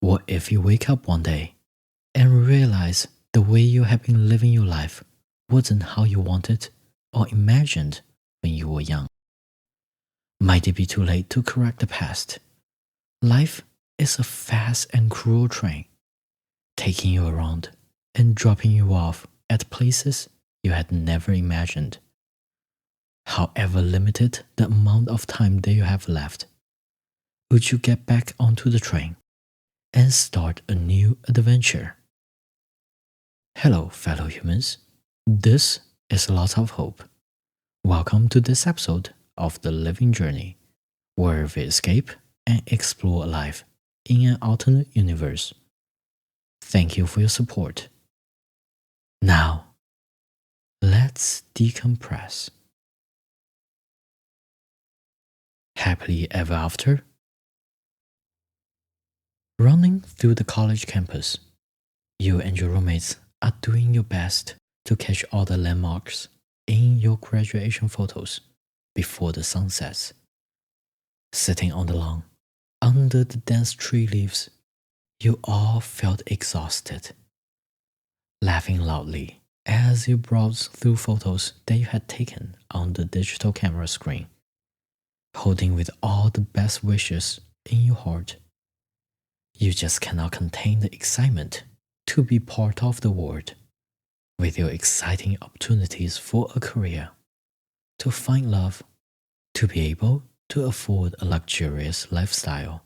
What if you wake up one day and realize the way you have been living your life wasn't how you wanted or imagined when you were young? Might it be too late to correct the past? Life is a fast and cruel train, taking you around and dropping you off at places you had never imagined. However limited the amount of time that you have left, would you get back onto the train and start a new adventure? Hello, fellow humans. This is Lots of Hope. Welcome to this episode of The Living Journey, where we escape and explore a life in an alternate universe. Thank you for your support. Now, let's decompress. Happily ever after? Running through the college campus, you and your roommates are doing your best to catch all the landmarks in your graduation photos before the sun sets. Sitting on the lawn, under the dense tree leaves, you all felt exhausted. Laughing loudly as you browsed through photos that you had taken on the digital camera screen, holding with all the best wishes in your heart. You just cannot contain the excitement to be part of the world, with your exciting opportunities for a career, to find love, to be able to afford a luxurious lifestyle,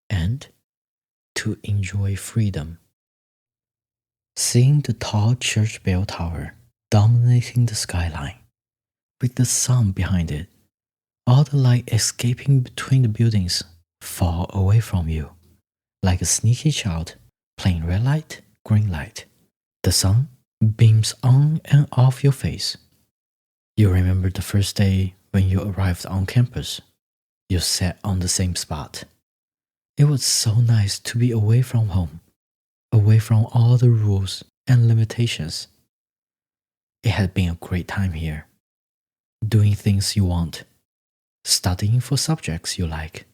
and to enjoy freedom. Seeing the tall church bell tower dominating the skyline, with the sun behind it, all the light escaping between the buildings far away from you, like a sneaky child playing red light, green light. The sun beams on and off your face. You remember the first day when you arrived on campus. You sat on the same spot. It was so nice to be away from home, away from all the rules and limitations. It had been a great time here, doing things you want, studying for subjects you like,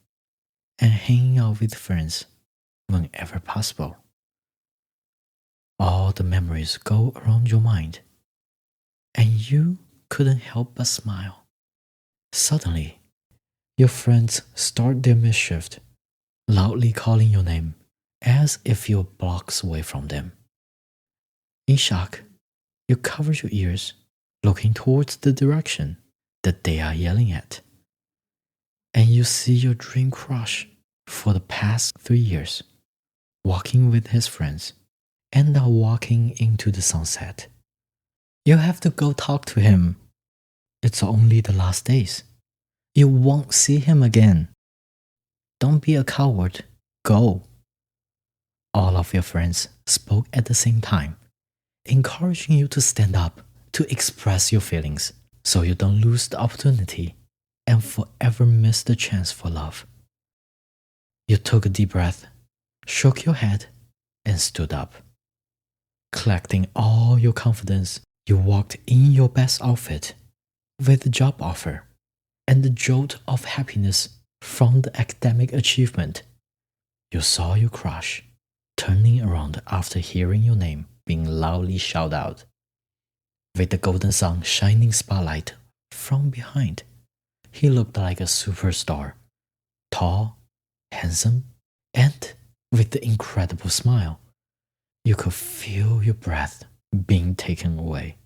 and hanging out with friends whenever possible. All the memories go around your mind, and you couldn't help but smile. Suddenly, your friends start their mischief, loudly calling your name as if you're blocks away from them. In shock, you cover your ears, looking towards the direction that they are yelling at. And you see your dream crush for the past 3 years, walking with his friends, and now walking into the sunset. You have to go talk to him. It's only the last days. You won't see him again. Don't be a coward. Go. All of your friends spoke at the same time, encouraging you to stand up, to express your feelings, so you don't lose the opportunity and forever miss the chance for love. You took a deep breath, shook your head, and stood up. Collecting all your confidence, you walked in your best outfit, with a job offer, and the jolt of happiness from the academic achievement. You saw your crush turning around after hearing your name being loudly shouted out. With the golden sun shining spotlight from behind, he looked like a superstar, tall, handsome, and with the incredible smile. You could feel your breath being taken away.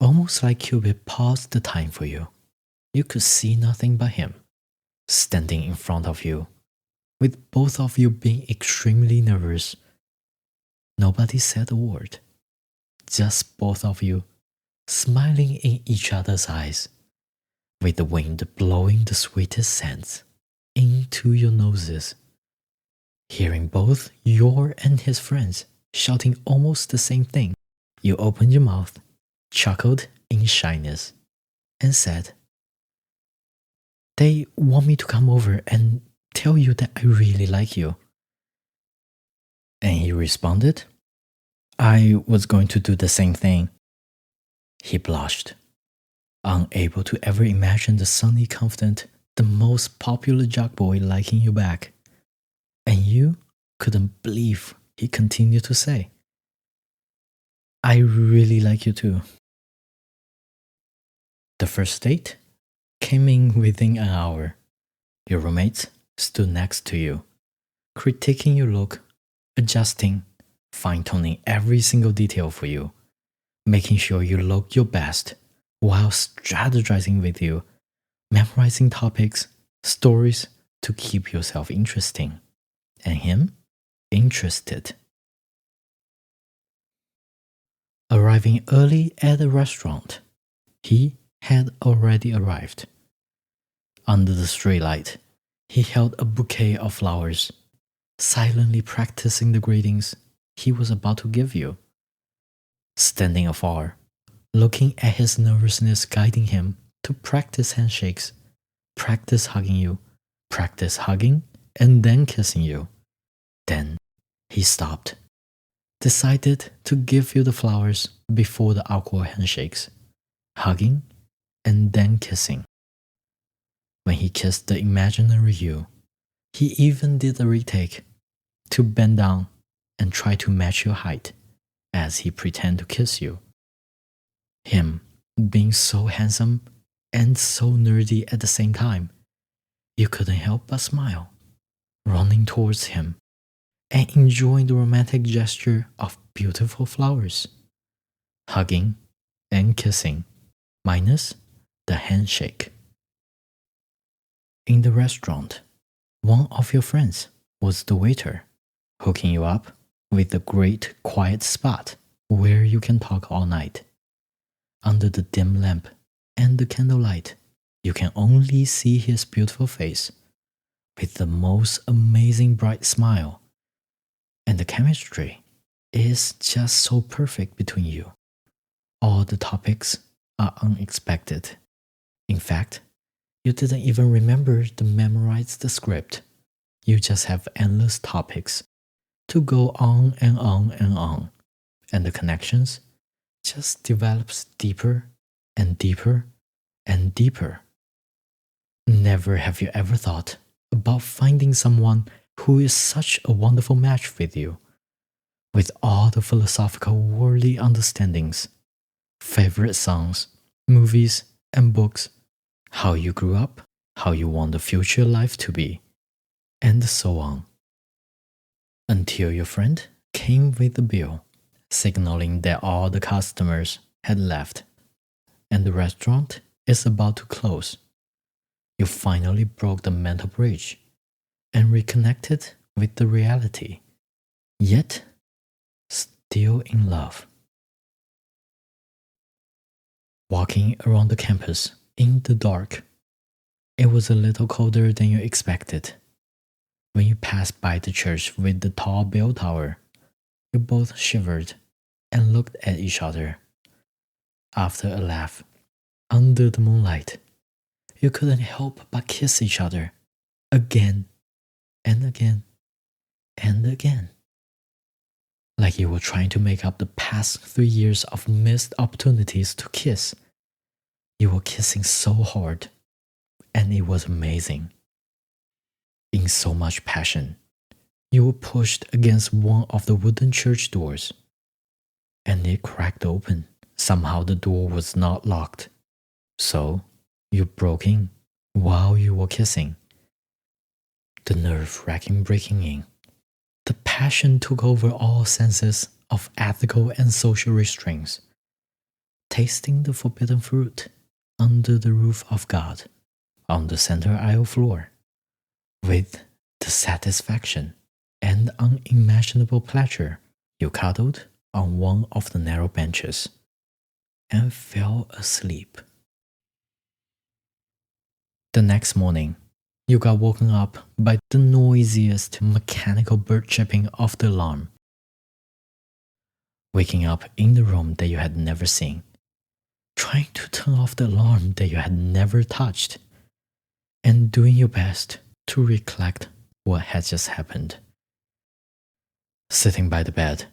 Almost like Cupid paused the time for you. You could see nothing but him, standing in front of you, with both of you being extremely nervous. Nobody said a word, just both of you, smiling in each other's eyes, with the wind blowing the sweetest scents into your noses. Hearing both your and his friends shouting almost the same thing, you opened your mouth, chuckled in shyness, and said, "They want me to come over and tell you that I really like you." And he responded, "I was going to do the same thing." He blushed, unable to ever imagine the sunny confident, the most popular jock boy liking you back. And you couldn't believe he continued to say, I really like you too. The first date came in within an hour. Your roommates stood next to you, critiquing your look, adjusting, fine-tuning every single detail for you, making sure you look your best while strategizing with you, memorizing topics, stories to keep yourself interesting, and him interested. Arriving early at the restaurant, he had already arrived. Under the streetlight, he held a bouquet of flowers, silently practicing the greetings he was about to give you. Standing afar, looking at his nervousness guiding him to practice handshakes, practice hugging you, practice hugging, and then kissing you. Then he stopped, decided to give you the flowers before the awkward handshakes, hugging, and then kissing. When he kissed the imaginary you, he even did a retake to bend down and try to match your height as he pretended to kiss you. Him being so handsome and so nerdy at the same time, you couldn't help but smile, running towards him and enjoying the romantic gesture of beautiful flowers, hugging and kissing, minus the handshake. In the restaurant, one of your friends was the waiter, hooking you up with a great quiet spot where you can talk all night. Under the dim lamp and the candlelight, you can only see his beautiful face with the most amazing bright smile, and the chemistry is just so perfect between you. All the topics are unexpected. In fact, you didn't even remember to memorize the script. You just have endless topics to go on and on and on, and the connections just develops deeper and deeper and deeper. Never have you ever thought about finding someone who is such a wonderful match with you, with all the philosophical worldly understandings, favorite songs, movies, and books, how you grew up, how you want the future life to be, and so on. Until your friend came with the bill, signaling that all the customers had left, and the restaurant is about to close. You finally broke the mental bridge and reconnected with the reality, yet still in love. Walking around the campus in the dark, it was a little colder than you expected. When you passed by the church with the tall bell tower, you both shivered and looked at each other. After a laugh, under the moonlight, you couldn't help but kiss each other again and again and again. Like you were trying to make up the past 3 years of missed opportunities to kiss. You were kissing so hard, and it was amazing. In so much passion, you were pushed against one of the wooden church doors, and it cracked open. Somehow the door was not locked, so you broke in while you were kissing. The nerve-wracking breaking in. The passion took over all senses of ethical and social restraints. Tasting the forbidden fruit under the roof of God on the center aisle floor, with the satisfaction and unimaginable pleasure, you cuddled on one of the narrow benches and fell asleep. The next morning, you got woken up by the noisiest mechanical bird chirping of the alarm. Waking up in the room that you had never seen, trying to turn off the alarm that you had never touched, and doing your best to recollect what had just happened. Sitting by the bed,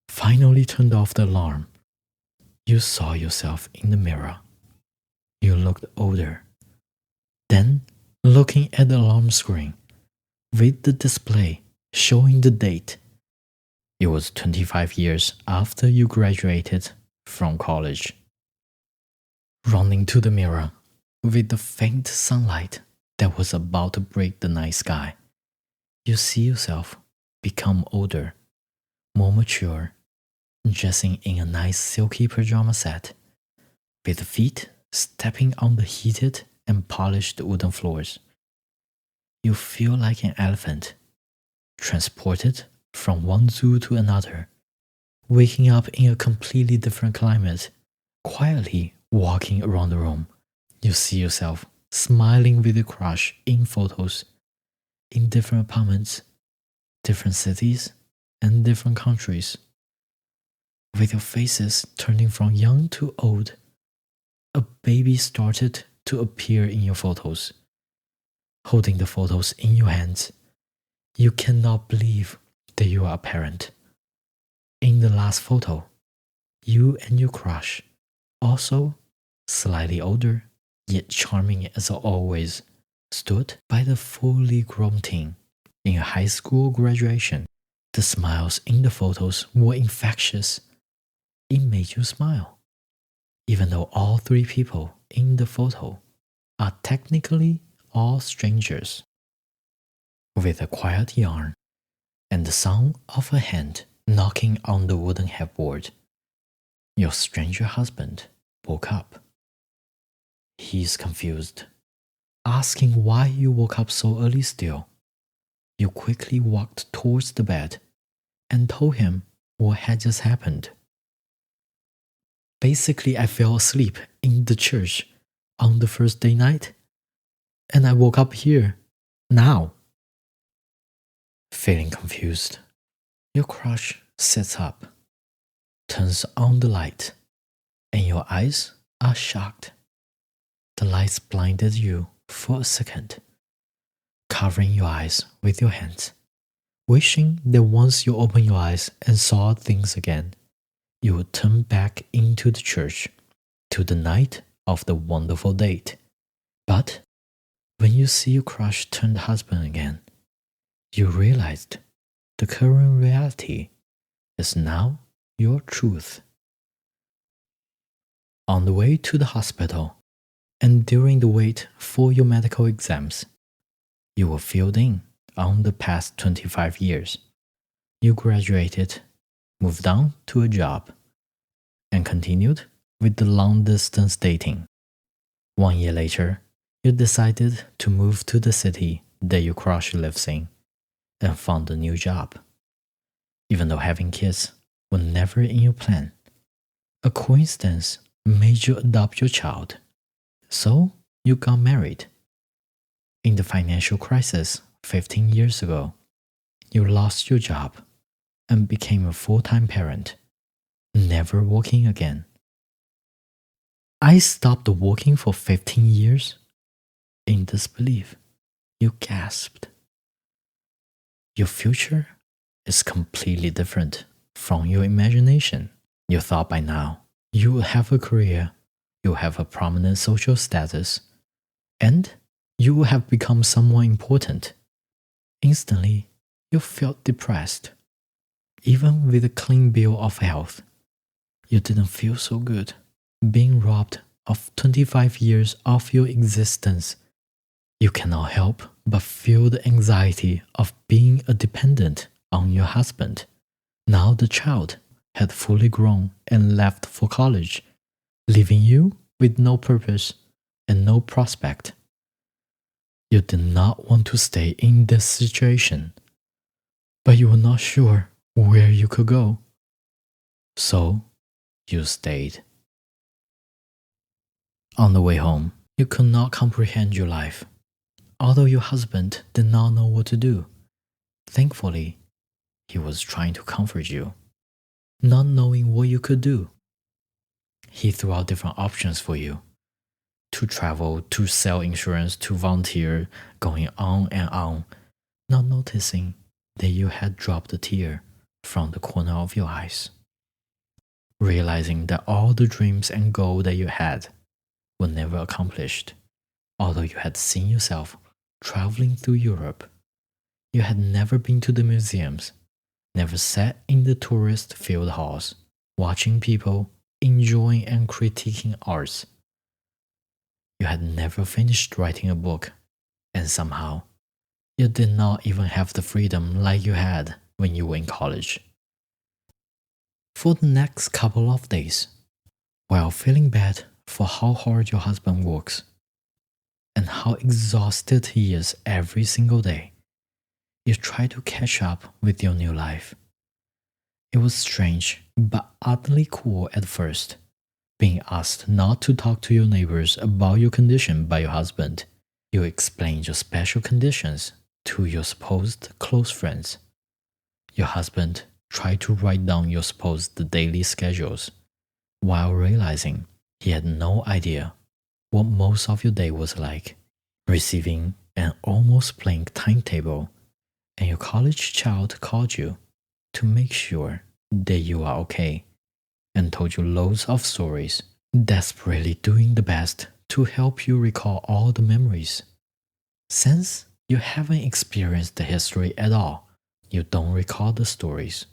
finally turned off the alarm. You saw yourself in the mirror. You looked older. Then, looking at the alarm screen, with the display showing the date. It was 25 years after you graduated from college. Running to the mirror with the faint sunlight that was about to break the night sky, you see yourself become older, more mature, dressing in a nice silky pajama set, with feet stepping on the heated and polished wooden floors. You feel like an elephant, transported from one zoo to another, waking up in a completely different climate, quietly walking around the room. You see yourself smiling with your crush in photos, in different apartments, different cities, and different countries. With your faces turning from young to old, a baby started to appear in your photos. Holding the photos in your hands, you cannot believe that you are a parent. In the last photo, you and your crush, also slightly older yet charming as always, stood by the fully grown teen in a high school graduation. The smiles in the photos were infectious. It made you smile, even though all three people in the photo are technically all strangers. With a quiet yarn and the sound of a hand knocking on the wooden headboard, your stranger husband woke up. He is confused, asking why you woke up so early still. You quickly walked towards the bed and told him what had just happened. Basically, I fell asleep in the church on the first day night, and I woke up here, now. Feeling confused, your crush sits up, turns on the light, and your eyes are shocked. The lights blinded you for a second, covering your eyes with your hands, wishing that once you opened your eyes and saw things again, you would turn back into the church to the night of the wonderful date. But when you see your crush turned husband again, you realized the current reality is now your truth. On the way to the hospital, and during the wait for your medical exams, you were filled in on the past 25 years. You graduated, moved on to a job, and continued with the long-distance dating. 1 year later, you decided to move to the city that your crush lives in and found a new job. Even though having kids was never in your plan, a coincidence made you adopt your child. So you got married. In the financial crisis 15 years ago, you lost your job and became a full-time parent, never working again. I stopped working for 15 years? In disbelief, you gasped. Your future is completely different from your imagination. You thought by now you would have a career, you would have a prominent social status, and you would have become someone important. Instantly, you felt depressed. Even with a clean bill of health, you didn't feel so good. Being robbed of 25 years of your existence, you cannot help but feel the anxiety of being a dependent on your husband. Now the child had fully grown and left for college, leaving you with no purpose and no prospect. You did not want to stay in this situation, but you were not sure where you could go. So you stayed. On the way home, you could not comprehend your life. Although your husband did not know what to do, thankfully, he was trying to comfort you, not knowing what you could do. He threw out different options for you, to travel, to sell insurance, to volunteer, going on and on, not noticing that you had dropped a tear from the corner of your eyes. Realizing that all the dreams and goals that you had were never accomplished, although you had seen yourself traveling through Europe, You had never been to the museums, never sat in the tourist field halls, watching people enjoying and critiquing arts. You had never finished writing a book, and somehow you did not even have the freedom like you had when you were in college. For the next couple of days, while feeling bad for how hard your husband works and how exhausted he is every single day, you try to catch up with your new life. It was strange but utterly cool at first, being asked not to talk to your neighbors about your condition by your husband. You explained your special conditions to your supposed close friends. Your husband tried to write down your supposed daily schedules, while realizing he had no idea what most of your day was like, receiving an almost blank timetable, and your college child called you to make sure that you are okay and told you loads of stories, desperately doing the best to help you recall all the memories. Since you haven't experienced the history at all, you don't recall the stories.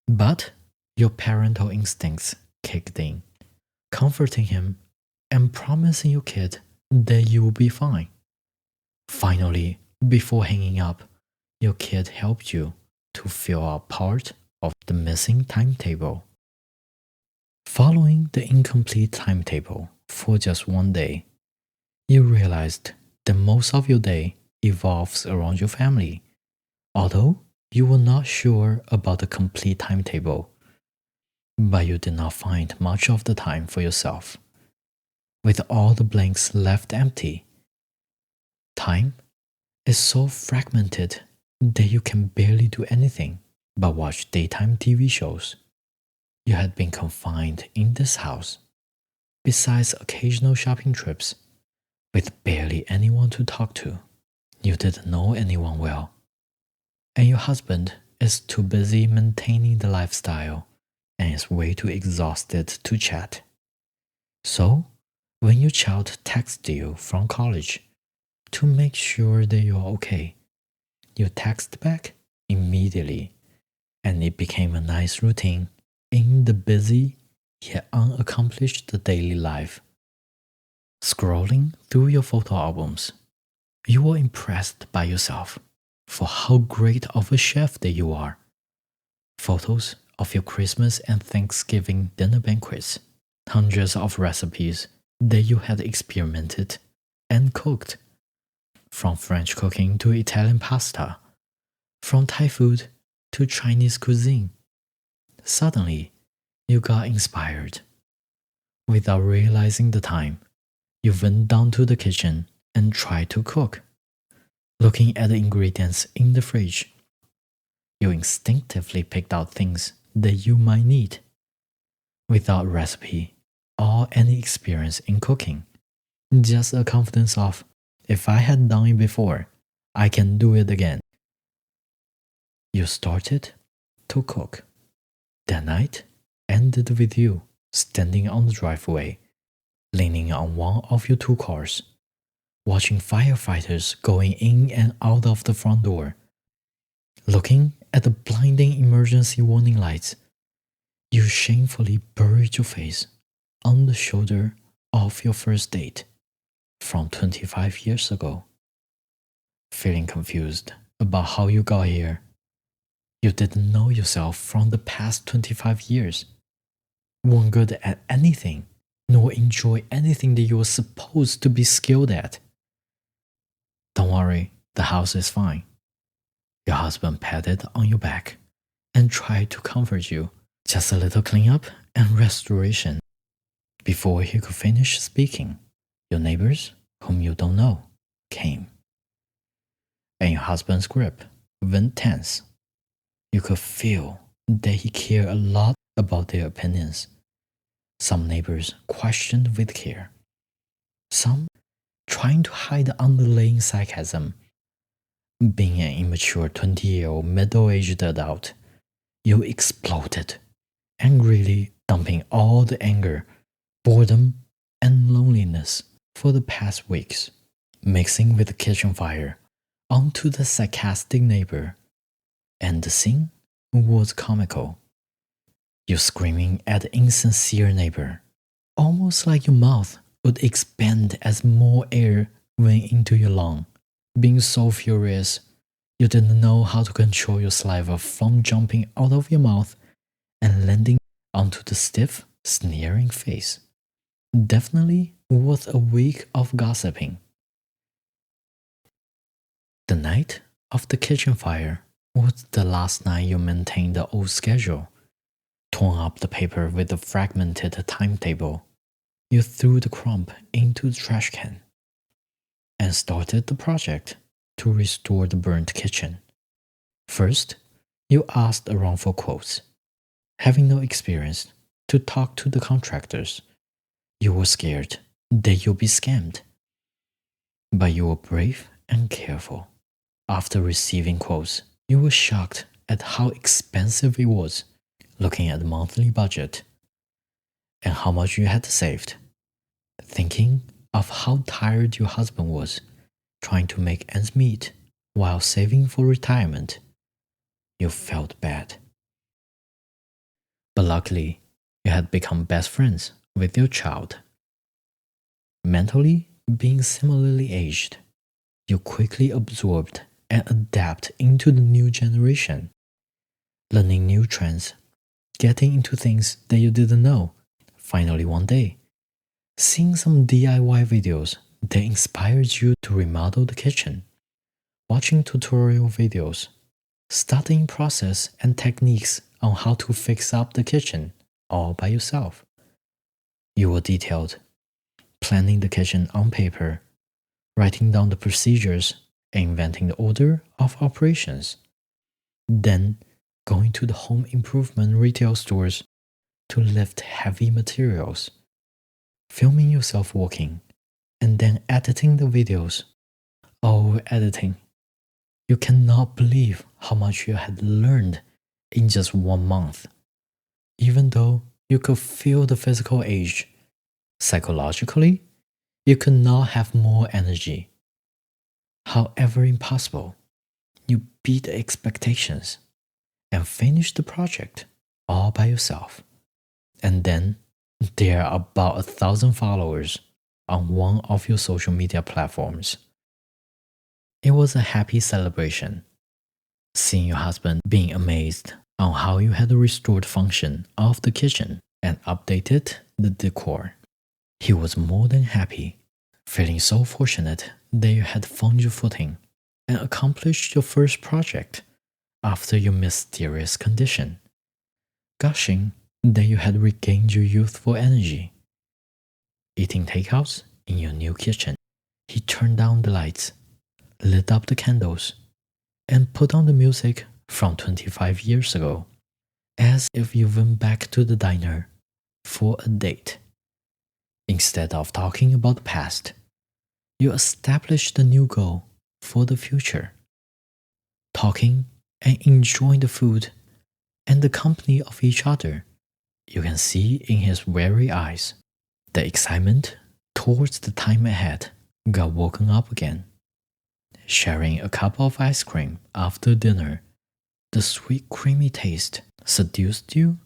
But your parental instincts kicked in, comforting him and promising your kid that you will be fine. Finally, before hanging up, your kid helped you to fill out part of the missing timetable. Following the incomplete timetable for just one day, you realized that most of your day evolves around your family, although you were not sure about the complete timetable. But you did not find much of the time for yourself, with all the blanks left empty. Time is so fragmented that you can barely do anything but watch daytime TV shows. You had been confined in this house, besides occasional shopping trips, with barely anyone to talk to. You didn't know anyone well, and your husband is too busy maintaining the lifestyle and is way too exhausted to chat. So, when your child texts you from college to make sure that you're okay, you text back immediately, and it became a nice routine in the busy yet unaccomplished daily life. Scrolling through your photo albums, you were impressed by yourself for how great of a chef that you are. Photos of your Christmas and Thanksgiving dinner banquets, hundreds of recipes that you had experimented and cooked, from French cooking to Italian pasta, from Thai food to Chinese cuisine. Suddenly, you got inspired. Without realizing the time, you went down to the kitchen and tried to cook. Looking at the ingredients in the fridge, you instinctively picked out things that you might need. Without recipe or any experience in cooking, just a confidence of, if I had done it before, I can do it again. You started to cook. That night ended with you standing on the driveway, leaning on one of your two cars, watching firefighters going in and out of the front door, looking at the blinding emergency warning lights. You shamefully buried your face on the shoulder of your first date from 25 years ago. Feeling confused about how you got here, you didn't know yourself from the past 25 years, weren't good at anything, nor enjoy anything that you were supposed to be skilled at. Don't worry, the house is fine. Your husband patted on your back and tried to comfort you. Just a little cleanup and restoration. Before he could finish speaking, your neighbors, whom you don't know, came. And your husband's grip went tense. You could feel that he cared a lot about their opinions. Some neighbors questioned with care. Some trying to hide the underlying sarcasm. Being an immature 20-year-old middle-aged adult, you exploded, angrily dumping all the anger, boredom, and loneliness for the past weeks, mixing with the kitchen fire onto the sarcastic neighbor, and the scene was comical. You screaming at the insincere neighbor, almost like your mouth would expand as more air went into your lung, being so furious you didn't know how to control your saliva from jumping out of your mouth and landing onto the stiff, sneering face. Definitely worth a week of gossiping. The night of the kitchen fire was the last night you maintained the old schedule. Torn up the paper with the fragmented timetable, you threw the crumb into the trash can and started the project to restore the burnt kitchen. First, you asked around for quotes. Having no experience to talk to the contractors, you were scared that you'll be scammed. But you were brave and careful. After receiving quotes, you were shocked at how expensive it was, looking at the monthly budget and how much you had saved. Thinking of how tired your husband was, trying to make ends meet while saving for retirement, you felt bad. But luckily, you had become best friends with your child. Mentally being similarly aged, you quickly absorbed and adapt into the new generation, learning new trends, getting into things that you didn't know. Finally, one day, seeing some DIY videos that inspired you to remodel the kitchen, watching tutorial videos, studying process and techniques on how to fix up the kitchen all by yourself. You were detailed, planning the kitchen on paper, writing down the procedures, and inventing the order of operations. Then going to the home improvement retail stores to lift heavy materials, filming yourself working, and then editing the videos. Oh, editing. You cannot believe how much you had learned in just 1 month. Even though you could feel the physical age, psychologically, you could not have more energy. However impossible, you beat the expectations and finished the project all by yourself. And then there are about 1,000 followers on one of your social media platforms. It was a happy celebration, seeing your husband being amazed on how you had restored function of the kitchen and updated the decor. He was more than happy, feeling so fortunate that you had found your footing and accomplished your first project after your mysterious condition, gushing that you had regained your youthful energy. Eating takeouts in your new kitchen, he turned down the lights, lit up the candles, and put on the music from 25 years ago, as if you went back to the diner for a date. Instead of talking about the past, you established a new goal for the future. Talking and enjoying the food and the company of each other, you can see in his weary eyes the excitement towards the time ahead got woken up again. Sharing a cup of ice cream after dinner, the sweet creamy taste seduced you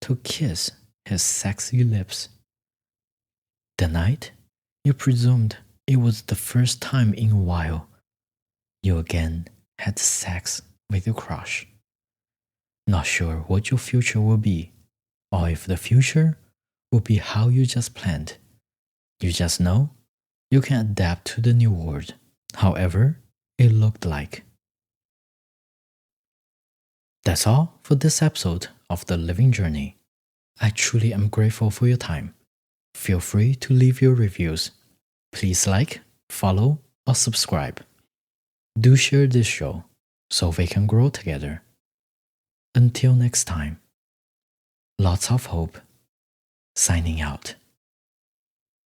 to kiss his sexy lips. The night, you presumed it was the first time in a while you again had sex with your crush. Not sure what your future will be, or if the future will be how you just planned. You just know you can adapt to the new world, however it looked like. That's all for this episode of The Living Journey. I truly am grateful for your time. Feel free to leave your reviews. Please like, follow, or subscribe. Do share this show so we can grow together. Until next time, lots of hope. Signing out.